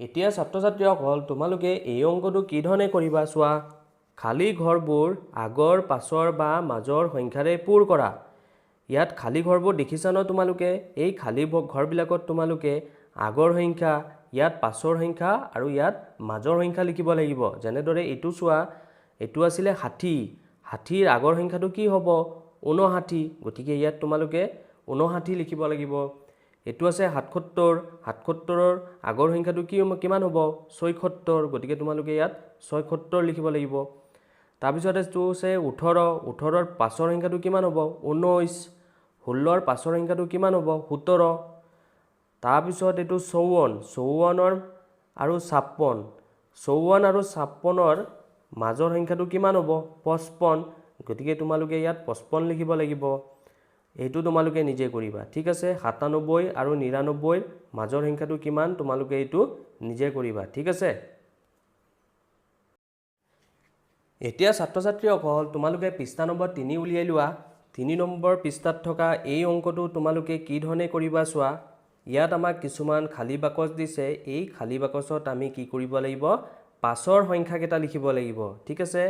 এতিয়া ছাত্ৰ ছাত্ৰীসকল তোমালোকে এই অংকটো কি ধৰণে কৰিবা চোৱা। খালী ঘৰবোৰ আগৰ পাছৰ বা মাজৰ সংখ্যাৰে পূৰ কৰা। ইয়াত খালী ঘৰবোৰ দেখিছা ন তোমালোকে। এই খালী ঘৰবিলাকত তোমালোকে আগৰ সংখ্যা, ইয়াত পাছৰ সংখ্যা আৰু ইয়াত মাজৰ সংখ্যা লিখিব লাগিব। যেনেদৰে এইটো চোৱা, এইটো আছিলে 60। 60ৰ আগৰ সংখ্যাটো কি হ'ব? 59। গতিকে ইয়াত তোমালোকে 59 লিখিব লাগিব। এইটো আছে 77। 77ৰ আগৰ সংখ্যাটো কিমান হ'ব? 76। গতিকে তোমালোকে ইয়াত 76 লিখিব লাগিব। তাৰপিছত এইটো আছে 18। 18ৰ পাছৰ সংখ্যাটো কিমান হ'ব? 19। 16ৰ পাছৰ সংখ্যাটো কিমান হ'ব? 17। তাৰপিছত এইটো 54। 54ৰ আৰু 56। 54 আৰু 56ৰ মাজৰ সংখ্যাটো কিমান হ'ব? 55। গতিকে তোমালোকে ইয়াত 55 লিখিব লাগিব। এইটো তোমালোকে নিজে কৰিবা, ঠিক আছে। 97 আৰু 99ৰ মাজৰ সংখ্যাটো কিমান তোমালোকে এইটো নিজে কৰিবা, ঠিক আছে। এতিয়া ছাত্ৰ ছাত্ৰীসকল তোমালোকে পৃষ্ঠা নম্বৰ 3 উলিয়াই লোৱা। 3 নম্বৰ পৃষ্ঠাত থকা এই অংকটো তোমালোকে কি ধৰণে কৰিবা চোৱা। ইয়াত আমাক কিছুমান খালী বাকচ দিছে। এই খালী বাকচত আমি কি কৰিব লাগিব? পাছৰ সংখ্যাকেইটা লিখিব লাগিব, ঠিক আছে।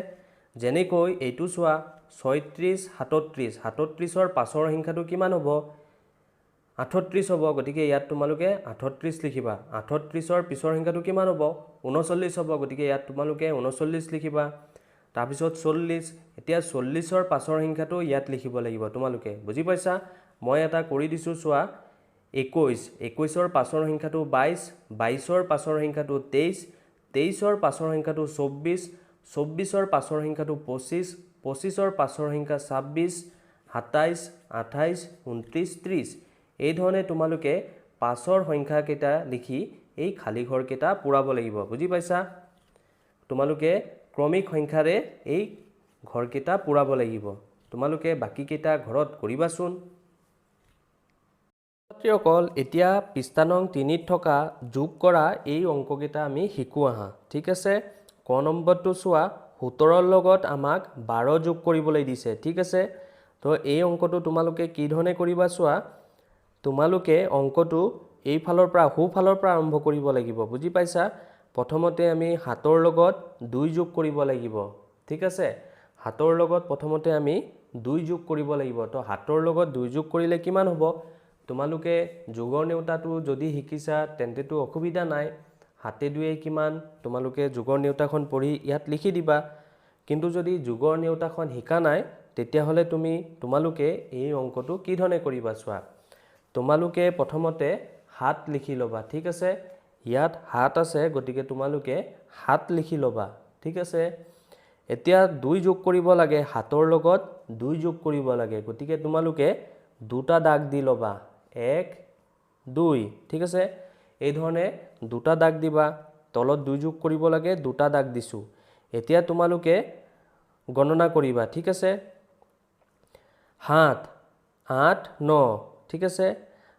যেনেকৈ এইটো চোৱা, 36, 37। 37ৰ পাছৰ সংখ্যাটো কিমান হ'ব? 38 হ'ব। গতিকে ইয়াত তোমালোকে 38 লিখিবা। 38ৰ পিছৰ সংখ্যাটো কিমান হ'ব? 39 হ'ব। গতিকে ইয়াত তোমালোকে 39 লিখিবা। তাৰপিছত 40। এতিয়া 40ৰ পাছৰ সংখ্যাটো ইয়াত লিখিব লাগিব তোমালোকে, বুজি পাইছা? মই এটা কৰি দিছোঁ চোৱা। 21। 21ৰ পাছৰ সংখ্যাটো 22। 22ৰ পাছৰ সংখ্যাটো 23। 23ৰ পাছৰ সংখ্যাটো 24। 24ৰ পাছৰ সংখ্যাটো 25। 25ৰ পাছৰ সংখ্যা 26। 27, 28, 29, 30। এই ধৰণে তোমালোকে পাছৰ সংখ্যাকেইটা লিখি এই খালী ঘৰকেইটা পূৰাব লাগিব, বুজি পাইছা? তোমালোকে ক্ৰমিক সংখ্যাৰে এই ঘৰকেইটা পূৰাব লাগিব। তোমালোকে বাকীকেইটা ঘৰত কৰিবাচোন। ছাত্ৰীসকল এতিয়া পৃষ্ঠা নং 3ত থকা যোগ কৰা এই অংককেইটা আমি শিকোঁ আহা, ঠিক আছে। ক নম্বৰটো চোৱা, 17ৰ লগত আমাক 12 যোগ কৰিবলৈ দিছে, ঠিক আছে। তো এই অংকটো তোমালোকে কি ধৰণে কৰিবা চোৱা। তোমালোকে অংকটো এইফালৰ পৰা সোঁফালৰ পৰা আৰম্ভ কৰিব লাগিব, বুজি পাইছা? প্ৰথমতে আমি 7ৰ লগত 2 যোগ কৰিব লাগিব, ঠিক আছে। 7ৰ লগত প্ৰথমতে আমি 2 যোগ কৰিব লাগিব। তো 7ৰ লগত 2 যোগ কৰিলে কিমান হ'ব? তোমালোকে যোগৰ নেওতাটো যদি শিকিছা তেন্তেতো অসুবিধা নাই। 7 2 কিমান? তোমালোকে যোগৰ নেওতাখন পঢ়ি ইয়াত লিখি দিবা। কিন্তু যদি যোগৰ নেওতাখন শিকা নাই তেতিয়াহ'লে তোমালোকে এই অংকটো কি ধৰণে কৰিবা চোৱা। তোমালোকে প্ৰথমতে 7 লিখি ল'বা, ঠিক আছে। ইয়াত 7 আছে, গতিকে তোমালোকে 7 লিখি ল'বা, ঠিক আছে। এতিয়া 2 যোগ কৰিব লাগে, 7ৰ লগত 2 যোগ কৰিব লাগে। গতিকে তোমালোকে দুটা দাগ দি ল'বা, 1 2, ঠিক আছে। এই ধৰণে দুটা দাগ দিবা। তলত 2 যোগ কৰিব লাগে, দুটা দাগ দিছোঁ। এতিয়া তোমালোকে গণনা কৰিবা, ঠিক আছে। 7 8 9, ঠিক আছে।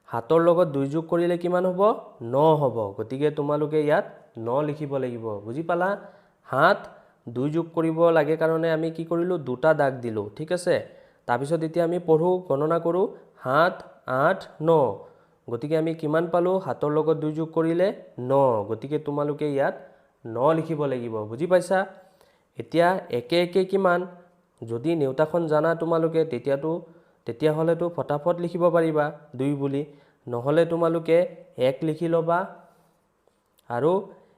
7ৰ লগত 2 যোগ কৰিলে কিমান হ'ব? 9 হ'ব। গতিকে তোমালোকে ইয়াত 9 লিখিব লাগিব, বুজি পালা? 7 2 যোগ কৰিব লাগে কাৰণে আমি কি কৰিলোঁ? দুটা দাগ দিলোঁ, ঠিক আছে। তাৰপিছত এতিয়া আমি পঢ়োঁ, গণনা কৰোঁ। 7 8 9। গতিকে আমি কিমান পালোঁ? 7ৰ লগত 2 যোগ কৰিলে 9। গতিকে তোমালোকে ইয়াত 9 লিখিব লাগিব, বুজি পাইছা? এতিয়া একে একে কিমান? যদি নেওতাখন জানা তোমালোকে তেতিয়াহ'লেতো ফটাফট লিখিব পাৰিবা 2 বুলি। নহ'লে তোমালোকে 1 লিখি ল'বা আৰু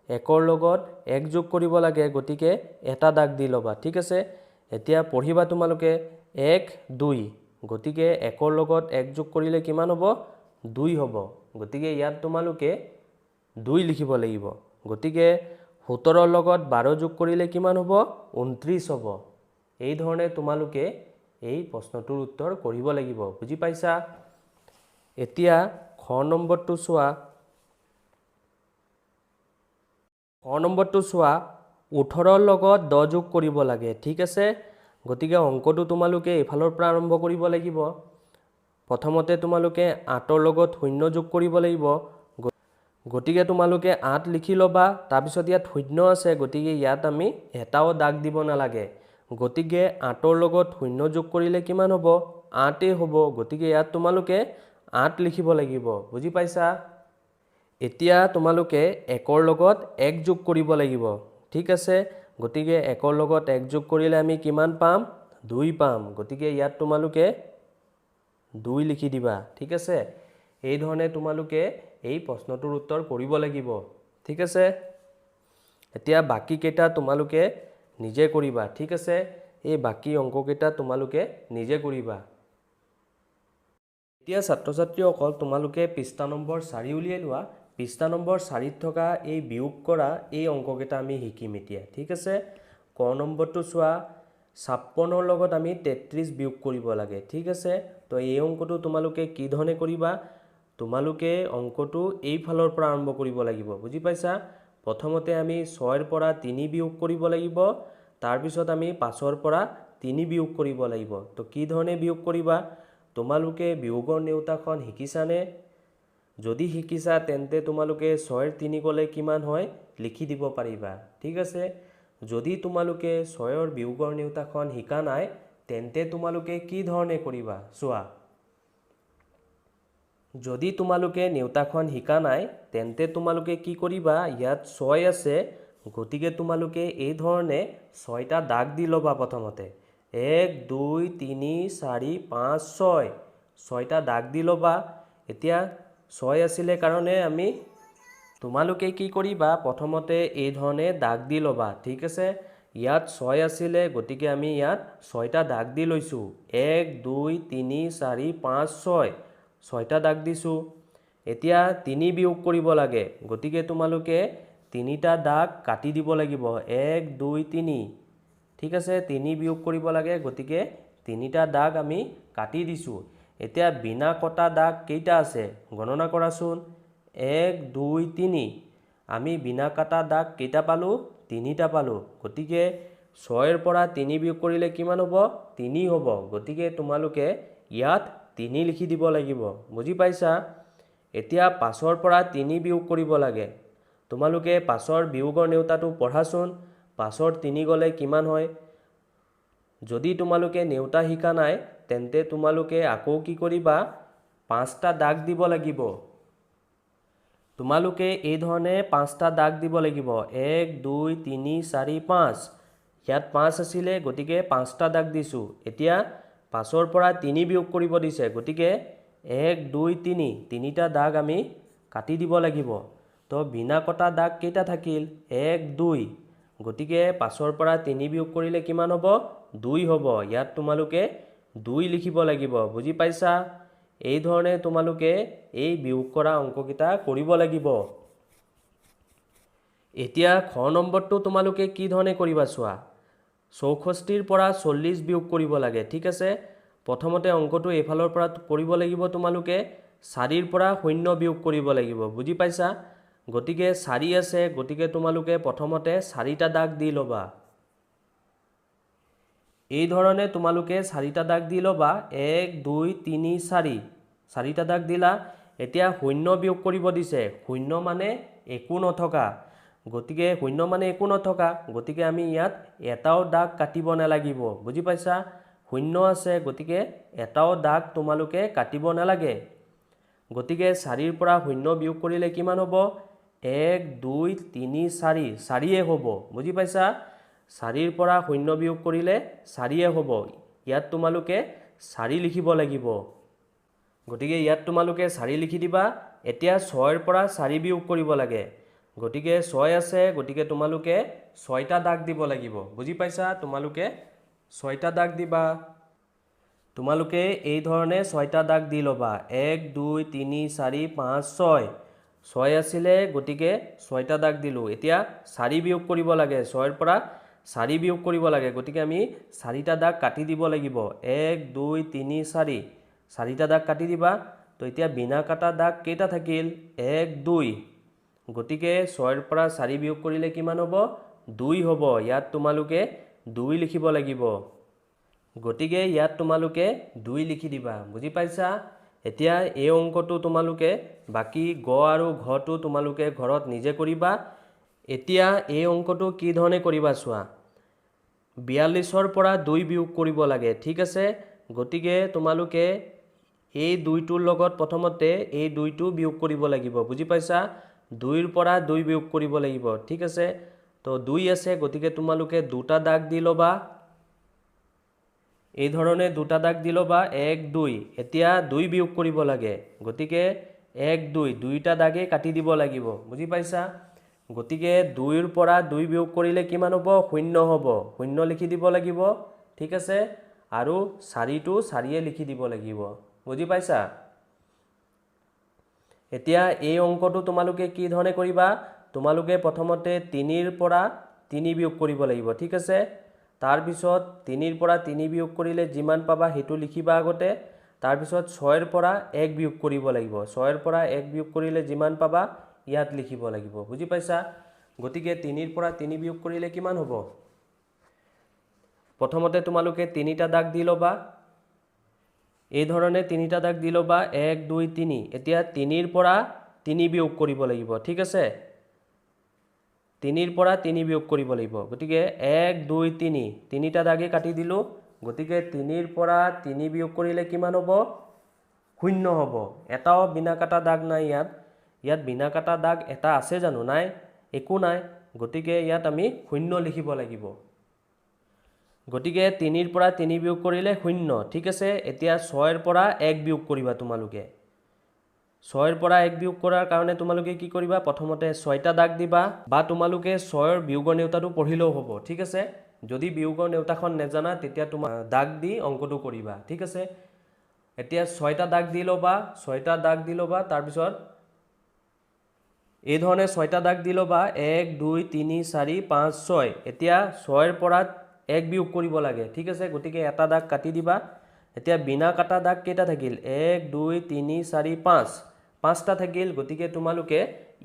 1ৰ লগত 1 যোগ কৰিব লাগে, গতিকে এটা দাগ দি ল'বা, ঠিক আছে। এতিয়া পঢ়িবা তোমালোকে 1 2। গতিকে 1ৰ লগত 1 যোগ কৰিলে কিমান হ'ব? 2 হ'ব। গতিকে ইয়াত তোমালোকে 2 লিখিব লাগিব। গতিকে 17ৰ লগত 12 যোগ কৰিলে কিমান হ'ব? 29 হ'ব। এই ধৰণে তোমালোকে এই প্ৰশ্নটোৰ উত্তৰ কৰিব লাগিব, বুজি পাইছা? এতিয়া খ নম্বৰটো চোৱা। খ নম্বৰটো চোৱা, 18ৰ লগত 10 যোগ কৰিব লাগে, ঠিক আছে। গতিকে অংকটো তোমালোকে এইফালৰ পৰা আৰম্ভ কৰিব লাগিব। প্ৰথমতে তোমালোকে 8ৰ লগত 0 যোগ কৰিব লাগিব। গতিকে তোমালোকে 8 লিখি ল'বা। তাৰপিছত ইয়াত 0 আছে, গতিকে ইয়াত আমি এটাও দাগ দিব নালাগে। গতিকে 8ৰ লগত 0 যোগ কৰিলে কিমান হ'ব? 8 হ'ব। গতিকে ইয়াত তোমালোকে 8 লিখিব লাগিব, বুজি পাইছা? এতিয়া তোমালোকে 1ৰ লগত 1 যোগ কৰিব লাগিব ঠিক আছে গতিকে 1ৰ লগত 1 যোগ কৰিলে আমি কিমান পাম 2 পাম গতিকে ইয়াত তোমালোকে 2 লিখি দিবা ঠিক আছে এই ধৰণে তোমালোকে এই প্ৰশ্নটোৰ উত্তৰ কৰিব লাগিব ঠিক আছে এতিয়া বাকি কেইটা তোমালোকে নিজে কৰিবা ঠিক আছে এই বাকি অংক কেইটা তোমালোকে নিজে কৰিবা এতিয়া ছাত্ৰ ছাত্ৰীসকল তোমালোকে পৃষ্ঠা নম্বৰ 4 উলিয়াই লোৱা পৃষ্ঠা নম্বৰ 4ত থকা এই বিয়োগ কৰা এই অংক কেইটা আমি শিকিম এতিয়া ঠিক আছে ক নম্বৰটো চোৱা 56ৰ লগত আমি 33 বিয়োগ কৰিব লাগে ঠিক আছে তো এই অংকটো তোমালোকে কি ধৰণে কৰিবা তোমালোকে অংকটো এই ফালৰ পৰা আৰম্ভ কৰিব লাগিব বুজি পাইছা প্ৰথমতে আমি 6ৰ পৰা 3 বিয়োগ কৰিব লাগিব তাৰ পিছত আমি 5ৰ পৰা 3 বিয়োগ কৰিব লাগিব তো কি ধৰণে বিয়োগ কৰিবা তোমালোকে বিয়োগৰ নেউতাখন শিকিছানে যদি শিকিছা তেন্তে তোমালোকে 6ৰ 3 গলে কিমান হয় লিখি দিব পাৰিবা ঠিক আছে যদি তোমালোকে 6ৰ বিয়োগৰ নেউতাখন শিকা নাই তেন্তে তোমালোকে কি ধৰণে কৰিবা চোৱা যদি তোমালোকে নেউতাখন শিকা নাই তেন্তে তোমালোকে কি কৰিবা ইয়াত 6 আছে গতিকে তোমালোকে এই ধৰণে 6টা দাগ দি লবা প্ৰথমতে 1 2 3 4 5 6 6টা দাগ দি লবা এতিয়া 6 আছিলে কাৰণে আমি তোমালোকে কি কৰিবা প্ৰথমতে এই ধৰণে দাগ দি লবা ঠিক আছে ইয়াত 6 আছিলে গতিকে আমি ইয়াত 6টা দাগ দি লৈছো 1 2 3 4 5 6 6টা দাগ দিছো এতিয়া 3 বিয়োগ কৰিব লাগে গতিকে তোমালোকে 3টা দাগ কাটি দিব লাগিব 1 2 3 ঠিক আছে 3 বিয়োগ কৰিব লাগে গতিকে 3টা দাগ আমি কাটি দিছো এতিয়া বিনা কটা দাগ কেইটা আছে গণনা কৰাচোন 1 2 3 আমি বিনা কাটা দাগ কেইটা পালো 3টা পালো গতিকে 6ৰ পৰা 3 বিয়োগ কৰিলে কিমান হ'ব 3 হ'ব গতিকে তোমালোকে ইয়াত 3 লিখি দিব লাগিব বুজি পাইছা এতিয়া 5ৰ পৰা 3 বিয়োগ কৰিব লাগে তোমালোকে 5ৰ বিয়োগৰ নেউতাটো পঢ়াচোন 5ৰ 3 গলে কিমান হয় যদি তোমালোকে নেউতা শিকা নাই তেন্তে তোমালোকে আকৌ কি কৰিবা 5টা দাগ দিব লাগিব তোমালোকে এই ধৰণে 5টা দাগ দিব লাগিব 1 2 3 4 5 ইয়াত 5 আছিল গতিকে 5টা দাগ দিছো এতিয়া 5ৰ পৰা 3 বিয়োগ কৰিব দিছে গতিকে 1 2 3 3টা দাগ আমি কাটি দিব লাগিব তো বিনা কটা দাগ কেইটা থাকিল 1 2 গতিকে 5ৰ পৰা 3 বিয়োগ কৰিলে কিমান হ'ব 2 হ'ব ইয়াত তোমালোকে 2 লিখিব লাগিব বুজি পাইছা এই ধৰণে তোমালোকে এই বিয়োগ কৰা অংককেইটা কৰিব লাগিব এতিয়া খ নম্বৰটো তোমালোকে কি ধৰণে কৰিবা চোৱা 64ৰ পৰা 40 বিয়োগ কৰিব লাগে ঠিক আছে প্ৰথমতে অংকটো এইফালৰ পৰা কৰিব লাগিব তোমালোকে 4ৰ পৰা 0 বিয়োগ কৰিব লাগিব বুজি পাইছা গতিকে 4 আছে গতিকে তোমালোকে প্ৰথমতে 4টা দাগ দি লবা এই ধৰণে তোমালোকে 4টা দাগ দি লবা 1 2 3 4 4টা দাগ দিলা এতিয়া 0 বিয়োগ কৰিব দিছে 0 মানে একো নথকা গতিকে 0 মানে একো নথকা গতিকে আমি ইয়াত এটাও দাগ কাটিব নালাগিব বুজি পাইছা 0 আছে গতিকে এটাও দাগ তোমালোকে কাটিব নালাগে গতিকে 4ৰ পৰা 0 বিয়োগ কৰিলে কিমান হ'ব 1 2 3 4 4 হ'ব বুজি পাইছা 4ৰ পৰা 0 বিয়োগ কৰিলে 4 হ'ব ইয়াত তোমালোকে 4 লিখিব লাগিব গতিকে ইয়াত তোমালোকে 4 লিখি দিবা এতিয়া 6ৰ পৰা 4 বিয়োগ কৰিব লাগে গতিকে 6 আছে গতিকে তোমালোকে 6টা দাগ দিব লাগিব বুজি পাইছা তোমালোকে 6টা দাগ দিবা তোমালোকে এই ধৰণে 6টা দাগ দি লবা 1 2 3 4 5 6 6 আছিল গতিকে 6টা দাগ দিলো এতিয়া 4 বিয়োগ কৰিব লাগে 6ৰ পৰা 4 বিয়োগ কৰিব লাগে গতিকে আমি 4টা দাগ কাটি দিব লাগিব 1 2 3 4 4টা দাগ কাটি দিবা তো এতিয়া বিনা কাটা দাগ কেইটা থাকিল 1 2 গতিকে 6ৰ পৰা 4 বিয়োগ কৰিলে কিমান হ'ব 2 হ'ব ইয়াত তোমালোকে 2 লিখিব লাগিব গতিকে ইয়াত তোমালোকে 2 লিখি দিবা বুজি পাইছা এতিয়া এই অংকটো তোমালোকে বাকি গ আৰু ঘটো তোমালোকে ঘৰত নিজে কৰিবা এতিয়া এই অংকটো কি ধৰণে কৰিবা চোৱা 42ৰ পৰা 2 বিয়োগ কৰিব লাগে ঠিক আছে গতিকে তোমালোকে এই 2টোৰ লগত প্ৰথমতে এই 2টো বিয়োগ কৰিব লাগিব বুজি পাইছা 2ৰ পৰা 2 বিয়োগ কৰিব লাগিব ঠিক আছে তো 2 আছে গতিকে তোমালোকে দুটা দাগ দি লবা এই ধৰণে দুটা দাগ দি লবা 1 2 এতিয়া 2 বিয়োগ কৰিব লাগে গতিকে 1 2 দুইটা দাগে কাটি দিব লাগিব বুজি পাইছা গতিকে 2ৰ পৰা 2 বিয়োগ কৰিলে কিমান হ'ব 0 হ'ব 0 লিখি দিব লাগিব ঠিক আছে আৰু 4টো 4এ লিখি দিব লাগিব বুজি পাইছা এতিয়া এই অংকটো তোমালোকে কি ধৰণে কৰিবা তোমালোকে প্ৰথমতে 3ৰ পৰা 3 বিয়োগ কৰিব লাগিব ঠিক আছে তাৰ পিছত 3ৰ পৰা 3 বিয়োগ কৰিলে যিমান পাবা হেতু লিখিবা আগতে তাৰ পিছত 6ৰ পৰা 1 বিয়োগ কৰিব লাগিব 6ৰ পৰা 1 বিয়োগ কৰিলে যিমান পাবা ইয়াত লিখিব লাগিব বুজি পাইছা গতিকে 3ৰ পৰা 3 বিয়োগ কৰিলে কিমান হ'ব প্ৰথমতে তোমালোকে 3টা দাগ দি লবা এই ধৰণে 3টা দাগ দি লবা 1 2 3 এতিয়া 3ৰ পৰা 3 বিয়োগ কৰিব লাগিব ঠিক আছে 3ৰ পৰা 3 বিয়োগ কৰিব লাগিব গতিকে 1 2 3 তিনিটা দাগে কাটি দিলো গতিকে 3ৰ পৰা 3 বিয়োগ কৰিলে কিমান হ'ব 0 হ'ব এটাও বিনা কাটা দাগ নাই ইয়াত বিনা কাটা দাগ এটা আছে জানো নাই একো নাই গতিকে ইয়াত আমি 0 লিখিব লাগিব গতিকে 3ৰ পৰা 3 বিয়োগ কৰিলে 0 ঠিক আছে এতিয়া 6ৰ পৰা 1 বিয়োগ কৰিবা তোমালোকে 6ৰ পৰা 1 বিয়োগ কৰাৰ কাৰণে তোমালোকে কি কৰিবা প্ৰথমতে 6টা দাগ দিবা বা তোমালোকে 6ৰ বিয়োগৰ নেউতাটো পঢ়িলেও হ'ব ঠিক আছে যদি বিয়োগৰ নেউতাখন নেজানা তেতিয়া তোমাৰ দাগ দি অংকটো কৰিবা ঠিক আছে এতিয়া 6টা দাগ দি লবা তাৰ পিছত এই ধৰণে 6টা দাগ দি লবা 1 2 3 4 5 6 এতিয়া 6ৰ পৰা 1 বিয়োগ কৰিব লাগে ঠিক আছে গতিকে এটা দাগ কাটি দিবা এতিয়া বিনা কাটা দাগ কেইটা থাকিল 1 2 3 4 5 5টা থাকিল গতিকে তোমালোকে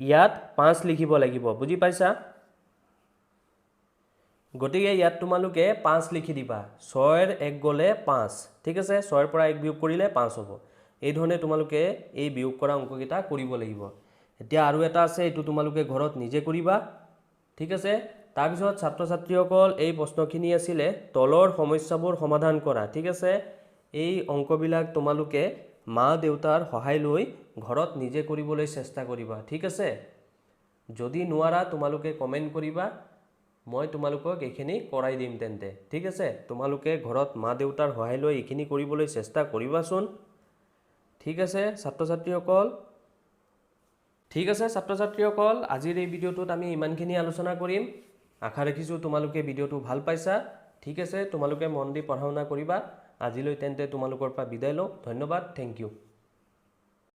ইয়াত 5 লিখিব লাগিব বুজি পাইছা গতিকে ইয়াত তোমালোকে 5 লিখি দিবা 6ৰ 1 গলে 5 ঠিক আছে 6ৰ পৰা 1 বিয়োগ কৰিলে 5 হ'ব এই ধৰণে তোমালোকে এই বিয়োগ কৰা অংককেইটা কৰিব লাগিব এতিয়া আৰু এটা আছে এটো তোমালোকে ঘৰত নিজে কৰিবা ঠিক আছে তাৰ পিছত ছাত্ৰ ছাত্ৰীসকল এই প্ৰশ্নখিনি আছিল তলৰ সমস্যাবোৰ সমাধান কৰা ঠিক আছে এই অংকবিলাক তোমালোকে মা দেউতাৰ সহায় লৈ ঘৰত নিজে কৰিবলৈ চেষ্টা কৰিবা ঠিক আছে যদি নোৱাৰা তোমালোকে কমেন্ট কৰিবা মই তোমালোকক এইখিনি কৰাই দিম তেন্তে ঠিক আছে তোমালোকে ঘৰত মা দেউতাৰ সহায় লৈ এইখিনি কৰিবলৈ চেষ্টা কৰিবাচোন ঠিক আছে ছাত্ৰ ছাত্ৰীসকল আজিৰ এই ভিডিঅ'টোত আমি ইমানখিনি আলোচনা কৰিম আশা ৰাখিছো তোমালোকে ভিডিঅ'টো ভাল পাইছা ঠিক আছে তোমালোকে মন দি পঢ়া শুনা কৰিবা আজিলৈ তেন্তে তোমালোকৰ পৰা বিদায় লওঁ ধন্যবাদ থ্যাংক ইউ